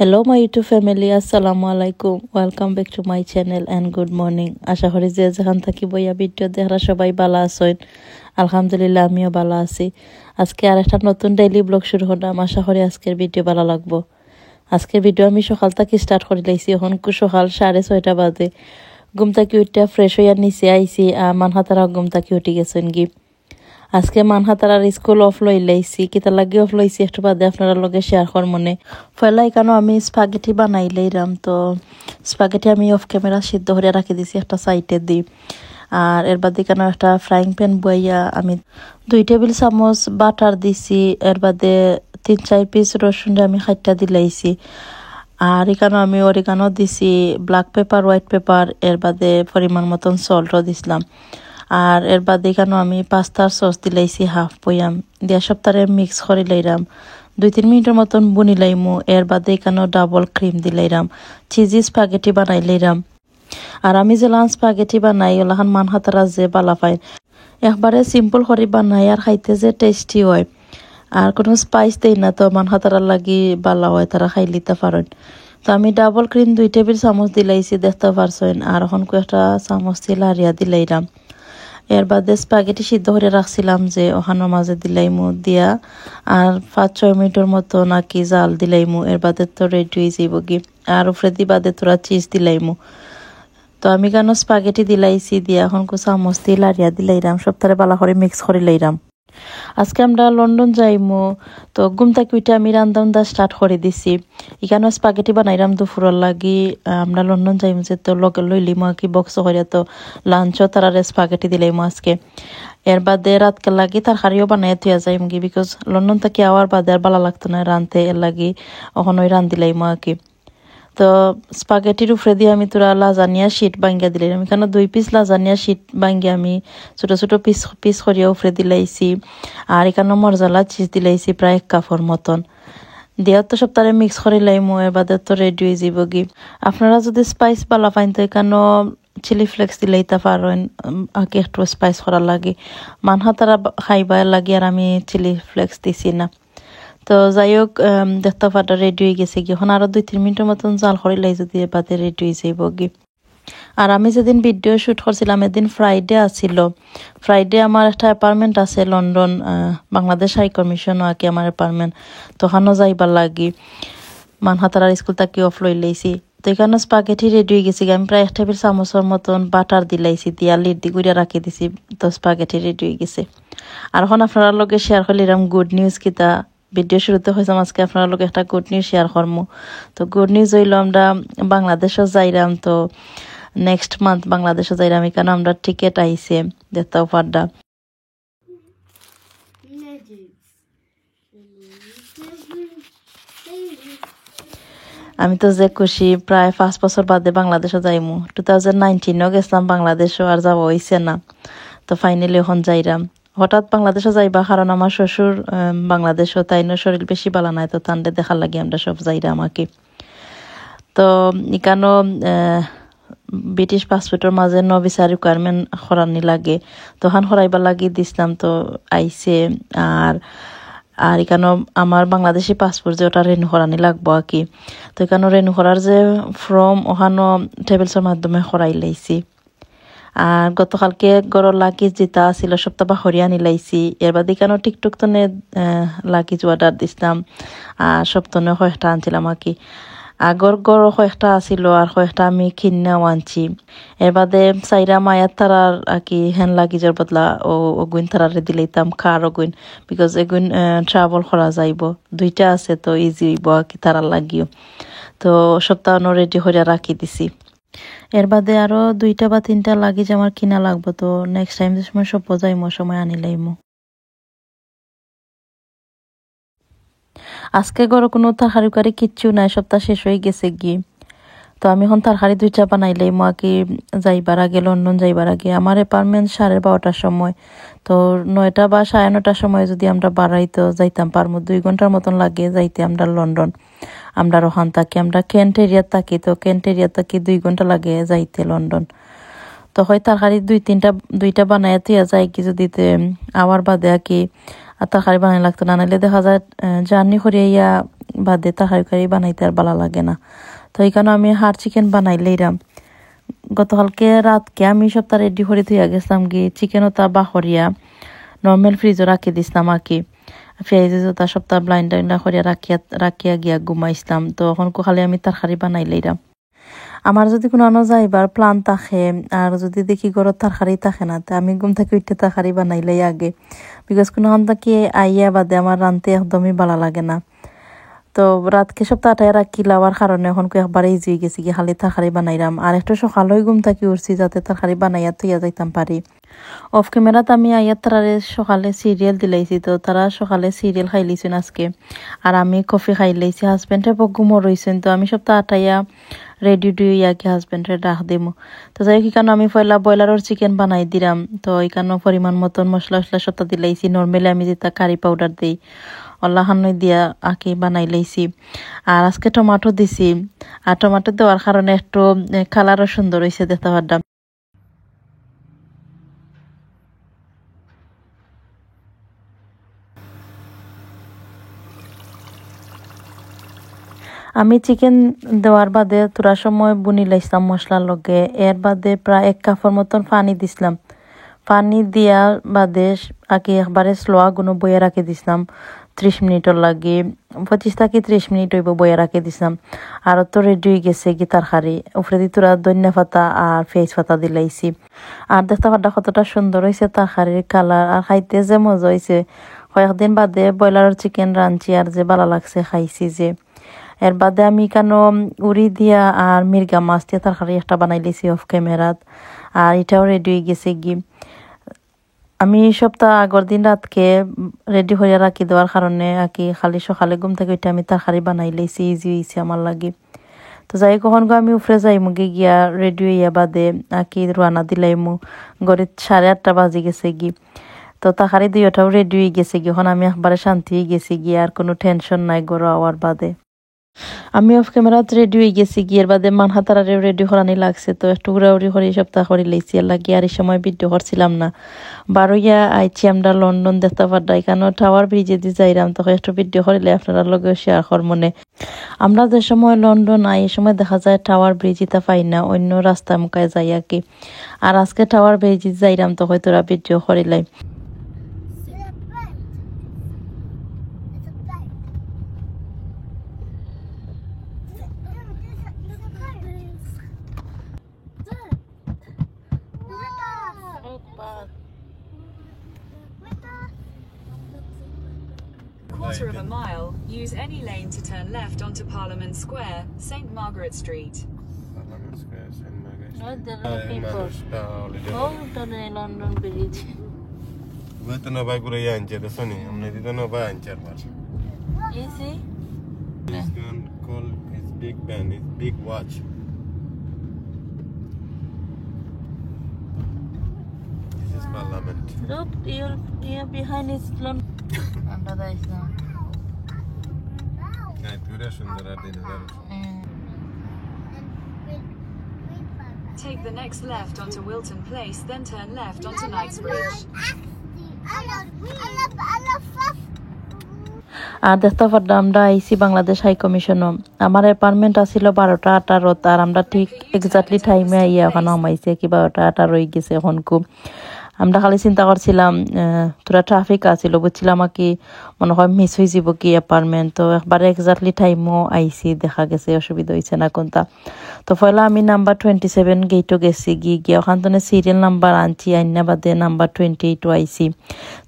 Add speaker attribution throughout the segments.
Speaker 1: Hello my YouTube family, assalamu alaikum. Welcome back to my channel and good morning. আশা করি যে যেখান থাকি বইয়া ভিডিও দেখারা সবাই ভালো আছেন। আলহামদুলিল্লাহ আমিও ভালো আছি। আজকে আরেকটা নতুন ডেইলি ব্লগ শুরু করলাম। আশা করি আজকের ভিডিও ভালো লাগবো। আজকের ভিডিও আমি সকাল থেকে স্টার্ট করে লাইছি। এখন সকাল 6:30 বাজে। ঘুম থেকে উঠে ফ্রেশ হইয়া নিচে আইছি। মানহাতারা ঘুম থেকে উঠে গেছেন কি। আজকে মানহাতারার স্কুল অফ লইছি কিতা লাগি অফ লইছি একটু বাদে আপনারা লগে শেয়ার কর মনে পয়লা এখানে আমি স্পাগেটি বানাই লইলাম। তো স্পাগেটি আমি অফ ক্যামেরা সিদ্ধ করে রাখি দিছি একটা সাইডে দি। আর এর বাদে এখানে একটা ফ্রাইং প্যান বইয়া আমি 2 টেবিল চামচ বাটার দিছি। এর বাদে 3-4 পিস রসুন আমি খাইটা দিলাইছি। আর এখানে আমি অরিগানো দিছি, ব্ল্যাক পেপার, হোয়াইট পেপার, এর বাদে পরিমাণ মতন সল্টও দিছিলাম। আর এর বাদে এখানে আমি পাস্তার সস দিলাইছি হাফ বয়াম দিয়া সপ্তাহে মিক্স করে লইলাম। 2-3 মিনিটের মতন বুনি লাইমু। এর বাদে এখানে ডাবল ক্রিম দিলাইলাম, চিজি স্পাগেটি বানাই লইলাম। আর আমি যে লাঞ্চ স্পাগেটি বানাই ওলাখান মানহাতারা যে বালা পাই একবারে সিম্পল করে বানাই আর খাইতে যে টেস্টি হয়। আর কোনো স্পাইস দেই না, তো মানহাতারার লাগি বালা হয়, তারা খাই লিতে পারেন। তো আমি ডাবল ক্রিম 2 টেবিল চামচ দিলাইছি, দেখতে পারছেন। আর এখন কয়েকটা চামচ তেল হারিয়া দিলাইলাম। এর বাদে স্পাগেটি সিদ্ধ করে রাখছিলাম যে ওখানোর মাঝে দিলাইমু দিয়া আর 5-6 মিনিটের মতো নাকি জাল দিলাইমু। এর বাদে তো রেডি হয়ে যাইব কি। আর উপরে দি বাদে তোরা চিজ দিলাইমু। তো আমি কেন স্পাগেটি দিলাইছি দিয়া এখন চামচ দিয়ে লাড়িয়া দিলাইরাম, সপ্তাহে বালা করে মিক্স করে লইরাম। আজকে আমরা লন্ডন যাইমু। তো ঘুম থেকে উঠে আমি রান্না স্টার্ট করে দিছি। এখানে স্পাগেটি বানাইলাম দুপুরের লাগি। আমরা লন্ডন যাইমু যে তো লগে লইলিমু কি বক্স করে, তো লাঞ্চও তারা স্পাগেটি দিলাইমু আজকে। এর বাদে রাতকে লাগি তরকারিও বানাই থুয়া যাইমু কি, বিকজ লন্ডন থেকে আওয়ার বাদে আর ভালো লাগতো না রানতে, এর লাগি এখন ওই রান্দিলাইমু আর কি। তো স্পাগেটির উপরে দিয়ে আমি তোরা লাজানিয়া শিট বাঙ্গিয়া দিলাম। আমি কেন 2 পিস লাজানিয়া শিট বাঙ্গিয়া আমি ছোট ছোট পিস পিস করিয়া উপরে দিলাইছি। আর এখানে মরজালা চিজ দিলাইছি প্রায় 1 কাপের মতন দিয়া তো সপ্তাহে মিক্স করে লাইমু। এর বাদে তো রেডি হয়ে যাব কি। আপনারা যদি স্পাইস বালা পাইন তো এখানে চিলি ফ্লেক্স দিলাইতে পারেন, আগে একটু স্পাইস করার লাগে। মানহাতারা খাইবার লাগে আর আমি চিলি ফ্লেক্স দিছি না। তো যাই হোক দেখতে পাটা রেডি হয়ে গেছে কি। এখন আরো 2-3 মিনিটের মতন জাল করে লাই যদি বাদে রেডি হয়ে যাইব কি। আর আমি যেদিন ভিডিও শুট করছিলাম এদিন ফ্রাইডে আছিল। ফ্রাইডে আমার একটা অ্যাপার্টমেন্ট আছে লন্ডন, বাংলাদেশ হাই কমিশন আগে আমার অ্যাপার্টমেন্ট, তখনও যাইবার লাগি। মানহাতারার স্কুল থেকে অফ লই লাইছি। তো এখানে স্পাগেটি রেডি হয়ে গেছি। আমি প্রায় 1 টেবিল চামচের মতন বাটার দিলাইছি, দিয়া লিড দি গুড়িয়া রাখি দিছি। তো স্পাগেটি রেডি হয়ে গেছে। আর এখন আপনার লগে শেয়ার করলাম গুড নিউজ কিতা। ভিডিও শুরুতে হয়েছে আজকে আপনার লোক একটা গুড নিউজ শেয়ার করবো। তো গুড নিউজ হইল আমরা বাংলাদেশও যাইরাম। তো নেক্সট মান্থ বাংলাদেশও যাইরাম। এখানে আমরা টিকিট আইছে দেখতেও পারডা। আমি তো যে খুশি, প্রায় 5 বছর বাদে বাংলাদেশও যাইমু। 2019-ও গেছিলাম বাংলাদেশও, আর যাওয়া হইছে না। তো ফাইনালি এখন যাইরাম। হঠাৎ বাংলাদেশও যাইবা কারণ আমার শ্বশুর বাংলাদেশও, তাই না শরীর বেশি ভালো নাই, তো তান্ডে দেখার লাগে আমরা সব যাইরা আমাকে। তো এখানেও ব্রিটিশ পাসপোর্টের মাঝে নো ভিসা রিকোয়ারমেন্ট করানি লাগে, তখন করাইবার লাগি দিছিলাম। তো আইছে। আর আর এখানেও আমার বাংলাদেশি পাসপোর্ট যে ওটা রেনু করানি লাগবো আর কি। তো এখানেও রেনু করার যে ফর্ম ওখানেও টেবিলসের মাধ্যমে করাই লাইছি। আর গতকালকে গড়ের লাগেজ যেটা ছিল সপ্তাহ হরিয়া নিলাইছি। এর বাদে কেন টিকটক তো লাগেজ অর্ডার দিছিলাম। আর সপ্তাহে কয়েকটা আনছিলাম আর কি। আগর গড় কয়েকটা আসিল আর কয়েকটা আমি কিনেও আনছি। এর বাদে চাইরা মায়ার তারার আর কি হ্যান লাগেজের বদলা ও অগুইন তারারে দিলাইতাম কার অগুইন, বিকজ এগুইন ট্রাভেল করা যাইব। 2টা আছে তো ইজি হইব আর কি তারার লাগিও। তো সপ্তাহ রেডি হইয়া রাখি দিছি। এর বাদে আরো 2টা বা 3টা লাগেজ আমার কিনা লাগবো। তো নেক্সট টাইম যে সময় সব যাইমো সময় আনিলাইমো। আজকে গড় কোনো তরকারি কিচ্ছু নাই, সপ্তাহ শেষ হয়ে গেছে গিয়ে। তো আমি এখন তরকারি দুইটা বানাইলেই কি যাইবার আগে লন্ডন যাইবার আগে আমার অ্যাপার্টমেন্ট 12:30টার সময়, তো 9টা বা 9:30টার সময় যদি আমরা বাড়াইতো যাইতাম পারমু, 2 ঘন্টার মতন লাগে যাইতে আমরা লন্ডন। আমরা ওখান থাকি, আমরা কেন্ট এরিয়াত থাকি, তো কেন্ট এরিয়া থাকি 2 ঘন্টা লাগে যাইতে লন্ডন। তো হয় তরকারি দুইটা বানাইয়া তুইয়া যায় কি যদি আওয়ার বাদে আর তরকারি বানাই লাগতো না, নাহলে দেখা যায় জার্নি করিয়া বাদে তরকারি বানাইতে আর ভালো লাগে না। তো এইখানে আমি হাড় চিকেন বানাইলেইরাম। গতকালকে রাতকে আমি সবটা রেডি করে থইয়া গেছিলাম চিকেনও তা বাহরিয়া নর্মাল ফ্রিজও রাখি দিছিলাম পেঁয়াজ তা সপ্তাহ ব্লাইন্ড করিয়া রাখিয়া গিয়া ঘুমাইছিলাম। তো এখন খালি আমি তরকারি বানাইলেইরাম। আমার যদি কোনো যাইবার প্ল্যান থাকে আর যদি দেখি ঘরত তরকারি থাকে না, তো আমি ঘুম থেকে উঠতে তরকারি বানাইলেই আগে, বিকজ কোনো থাকি আইয়া বাদে আমার রানতে একদমই ভালো লাগে না। তো রাতকে সপ্তাহ আটায় রাখি লাওয়ার কারণে এখন একবারে ইজি গেছি কি খালি তরকারি বানাইলাম। আর একটু সকালেই ঘুম থাকি উঠছি যাতে তরকারি বানাইয়া থইয়া যাইতাম পারি। অফ ক্যামেরাত আমি আইয়া তারারে সকালে সিরিয়াল দিলাইছি, তো তারা সকালে সিরিয়াল খাইলিছেন আজকে, আর আমি কফি খাইলাইছি। হাজবেন্ডে ঘুমো রইছেন, তো আমি সপ্তাহ আটাইয়া রেডি ইয়াকে হাজবেন্ডে ডাক দিমু। তো যাই হোক আমি পয়লা ব্রয়লারের চিকেন বানাই দিলাম। তো এখানে পরিমাণ মতন মশলা সবটা দিলাইছি। নর্মালি আমি যেটা কারি পাউডার দিই অল্লাহান্নই দিয়া বানাই লাইছি। আর আজকে টমাটো দিছি, আর টমাটো দেওয়ার কারণে একটু কালারও সুন্দর হয়েছে দেখতে পারলাম। আমি চিকেন দেওয়ার বাদে তোরা সময় বুনি লাইছিলাম মশলার লগে। এর বাদে প্রায় 1 কাপের মতন পানি দিছিলাম। পানি দিয়া বাদে একবারে স্লো আগুনে বইয়া রাখি দিছিলাম 30 মিনিটর লাগে, 25 থেকে 30 মিনিট হইব বইয়া রাখি দিছিলাম। আর তো রেডি হয়ে গেছে তরকারি। উপরে দিয়ে তোরা ধনিয়া পাতা আর পেঁয়াজ পাতা দিলাইছি। আর দেখতে পাড্ডা কতটা সুন্দর হয়েছে তরকারির কালার, আর খাইতে যে মজা হয়েছে। কয়েকদিন বাদে ব্রয়লারের চিকেন রাঁধছি আর যে ভালো লাগছে খাইছি যে। এর বাদে আমি কেন উড়ি দিয়া আর মির্গা মাছ দিয়ে তরকারি একটা বানাই লিছি অফ ক্যামেরাত, আর এটাও রেডি হয়ে গেছে আমি সপ্তাহ আগের দিন রাতকে রেডি হইয়া রাখি দেওয়ার কারণে খালি সকালে ঘুম থেকে ওইটা আমি তরকারি বানাই লাইছি, ইজি হয়েছে আমার লাগে। তো যাই কখন আমি উপরে যাইমু গিয়া রেডি হইয়া বাদে রানা দিলাইমু। গড়ে 8:30 বাজে গেছে তো তরকারি দুইটাও রেডি হয়ে গেছে এখন আমি একবারে শান্তি হয়ে গেছি আর কোনো টেনশন নাই গড় আওয়ার বাদে। আমি অফ ক্যামেরাত রেডি হয়ে গেছি এর বাদে মানহাতারে রেডি করানি লাগছে। তো একটু ঘুরাউড়ি করে সপ্তাহ করে লাইছি আর লাগে, আর এই সময় ভিডিও করছিলাম না। বারোইয়া আইছি আমরা লন্ডন দেখতে পারডা, এখানে টাওয়ার ব্রিজে দিয়ে যাইলাম, তখন একটু ভিডিও করিলে আপনারা লগে শেয়ার কর মনে। আমরা যে সময় লন্ডন আই এই সময় দেখা যায় টাওয়ার ব্রিজ ইতা পাই না, অন্য রাস্তা মুখায় যাই আর আজকে টাওয়ার ব্রিজে যাইলাম তো হয়তো video করিলাই।
Speaker 2: Quarter of a mile, use any lane to turn left onto Parliament Square, St Margaret Street.
Speaker 3: Parliament Square, St Margaret Street.
Speaker 1: What the people? Oh, the London Bridge.
Speaker 3: Betul na baik gula yang jadi sini. Amne itu na baik ancar mas.
Speaker 1: Easy.
Speaker 3: This gun called it's Big Ben. It's big watch. This is Parliament.
Speaker 1: Look, you're behind is London. Under the Islam.
Speaker 3: Nah, itu dia sundara di negara.
Speaker 2: Take the next left onto Wilton Place, then turn left onto Knightsbridge.
Speaker 1: আর দেখতে পারলাম আমরা আইসি Bangladesh high কমিশনও। আমার apartment আসিল 12:18 আর আমরা ঠিক exactly টাইমে আইয়া ওখানে আমাইছে 12:18 হয়ে গেছে এখন খুব। আমরা খালি চিন্তা করছিলাম তোরা ট্রাফিক আছিল, বুঝছিলাম মনে হয় মিস হয়ে যাব অ্যাপার্টমেন্ট। তো একবারে এক্স্যাক্টলি টাইমও আইসি, দেখা গেছে অসুবিধা হয়েছে না কোনটা। তো পয়লা আমি নাম্বার 27 গেটও গেছি গিয়ে ওখান থেকে সিরিয়াল নাম্বার আনছি, আইনা বাদে নাম্বার 28 আইসি।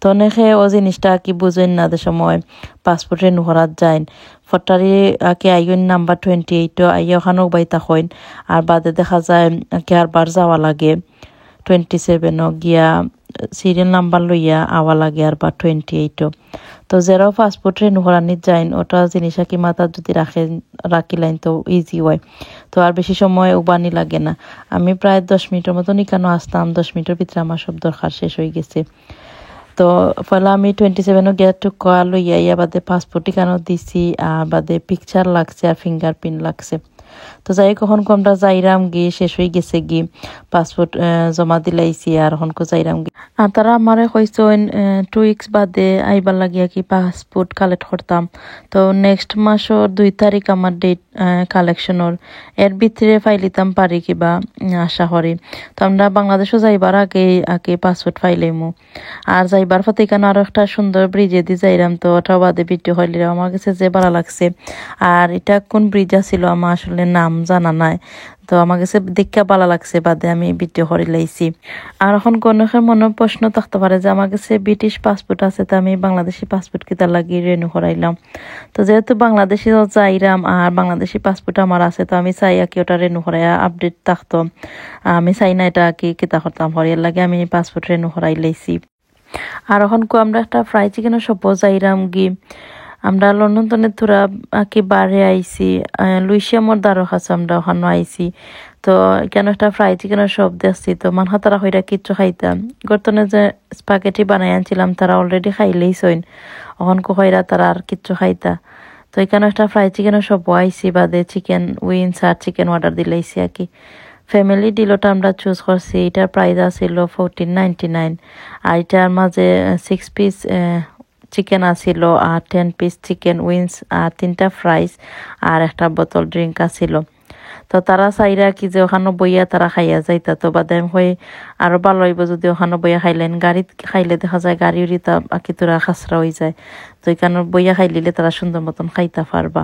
Speaker 1: তো অনেকে ও জিনিসটা বুঝেন না, যে সময় পাসপোর্টে নুহরাত যায় ফটারি আইন নাম্বার 28 আইয়া ওখানেও বাইতা হইন, আর বাদে দেখা যায় আর বার যাওয়া লাগে 27 গিয়া সিরিয়াল নাম্বার লইয়া আওয়া লাগে আর বা 28। তো যারাও পাসপোর্ট রেনু করানি যাইন ওটা জিনিস কি মাথা যদি রাখিলাইন তো ইজি হয়, তো আর বেশি সময় উবানি লাগে না। আমি প্রায় 10 মিনিটের মতন এখানে আসতাম, 10 মিনিটের ভিতরে আমার সব দরকার শেষ হয়ে গেছে। তো ফলে আমি 27 গেট টু কয়া লইয়া বাদে পাসপোর্ট এখানে দিছি, আর বাদে পিকচার লাগছে আর ফিঙ্গারপ্রিন্ট লাগছে। তো যাই কখন আমরা যাইরাম গিয়ে শেষ হয়ে গেছে গি পাসপোর্ট জমা দিলাইছি আর এখন যাইরাম গি। আর তারা আমারে কইছেন 2 উইকস বাদে আইবার লাগিয়া কি পাসপোর্ট কালেক্ট করতাম। তো নেক্সট মাসের 2 তারিখ আমার ডেট কালেকশনের, এর ভিতরে ফাইলিতাম পারি কিবা আশা করি। তো আমরা বাংলাদেশও যাইবার আগে পাসপোর্ট ফাইলাইমু। আর যাইবার পথে এখানে আরো একটা সুন্দর ব্রিজে দিয়ে যাইরাম, তো ওটাও বাদে ভিডিও হইলে আমার কাছে যে ভালো লাগছে। আর এটা কোন ব্রিজ আছিল আমার আসলে নাম জানা নাই, তো আমার কাছে দেখা ভালো লাগছে বাদে আমি ভিডিও করে লাইছি। আর এখন কোনকের মনে প্রশ্ন থাকতে পারে যে আমার কাছে ব্রিটিশ পাসপোর্ট আছে, তো আমি বাংলাদেশি পাসপোর্ট কিতা লাগি রেনু করাইলাম। তো যেহেতু বাংলাদেশি যাইরাম আর বাংলাদেশি পাসপোর্ট আমার আছে, তো আমি চাই কি ওটা রেনু করাইয়া আপডেট থাকতো। আমি চাই না এটা কি কিতা করতাম হরিয়ার লাগে আমি পাসপোর্ট রেনু করাই লাইছি। আর এখন আমরা একটা ফ্রাই চিকেনের সব যাইরাম গি। আমরা লন্ডন তনে তোরা কি বারে আইছি, লুইসিয়ামর দ্বারো আছে আমরা ওখানে আইছি। তো কেন একটা ফ্রাই চিকেনের সব দেখছি, তো মানহা তারা হইরা কিচ্ছু খাইতাম। গতনে যে স্পাগেটি বানাই আনছিলাম তারা অলরেডি খাইলেই সইন, ওখান হইরা তারা আর কিচ্ছু খাইতা। তো এখানে একটা ফ্রাই চিকেনের সব আইছি, বাদে চিকেন উইংস আর চিকেন অর্ডার দিলাইছি আর কি। ফ্যামিলি ডিলটা আমরা চুজ করছি, এটার প্রাইস আছিল 14.99। আর এটার মাঝে 6 পিস চিকেন আছিল আর 10 পিস চিকেন উইংস আর 3টা ফ্রাইস আর একটা বোতল ড্রিঙ্ক আছিল। তো তারা চাইরা কি যে ওখানে বইয়া তারা খাইয়া যাইতা, তো বাদে আমি হয়ে আরো ভালো হইব যদি ওখানে বইয়া খাইলেন। গাড়িত খাইলে দেখা যায় গাড়ি উড়িতা আকি তোরা খাসরা হয়ে যায়, তো এখানে বইয়া খাইলিলে তারা সুন্দর মতন খাইতা পারবা।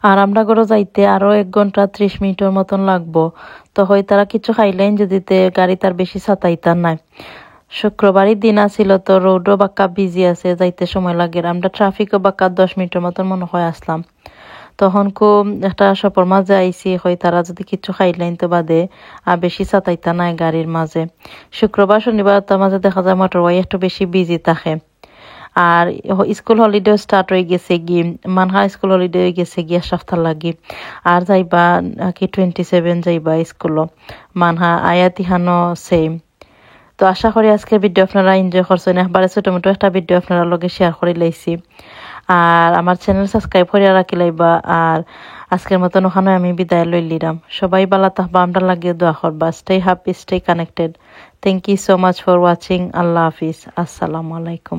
Speaker 1: আর আমরা করে যাইতে আরো 1 ঘন্টা 30 মিনিটের মতন লাগবো। তো হয় তারা কিছু খাইলেন যদি গাড়ি তার বেশি ছাতাইতার নাই। শুক্রবারই দিন আছিল, তো রোডও বাক্কা বিজি আছে, যাইতে সময় লাগে। আমরা ট্রাফিকও বাক্কা 10 মিনিটের মতন মনে হয় আসলাম। তখন একটা সপর মাঝে আইসি হয় তারা যদি কিছু খাইলেন তো বাদে আর বেশি ছাতাইতা নাই গাড়ির মাঝে। শুক্রবার শনিবার তার মাঝে দেখা যায় মোটরওয়ে একটু বেশি বিজি থাকে। আর স্কুল হলিডে স্টার্ট হয়ে গেছে গি, মানহা স্কুল হলিডে হয়ে গেছে গিয়া সপ্তাহ লাগি। আর যাইবা কি 27 যাইবা স্কুলও, মানহা আয়াতিহানো সেম। তো আশা করি আজকের ভিডিও আপনারা এনজয় করছেন। একবারে ছোট মোটো একটা ভিডিও আপনারা লগে শেয়ার করে লাইছি। আর আমার চ্যানেল সাবস্ক্রাইব করে রাখি লাইবা। আর আজকের মতন ওখানে আমি বিদায় লইলিরাম। সবাই ভালো থাকবা, আমরা লাগিয়ে দোয়া করবা। Stay happy, stay connected. Thank you so much for watching. আল্লাহ হাফিজ, আসসালামু আলাইকুম।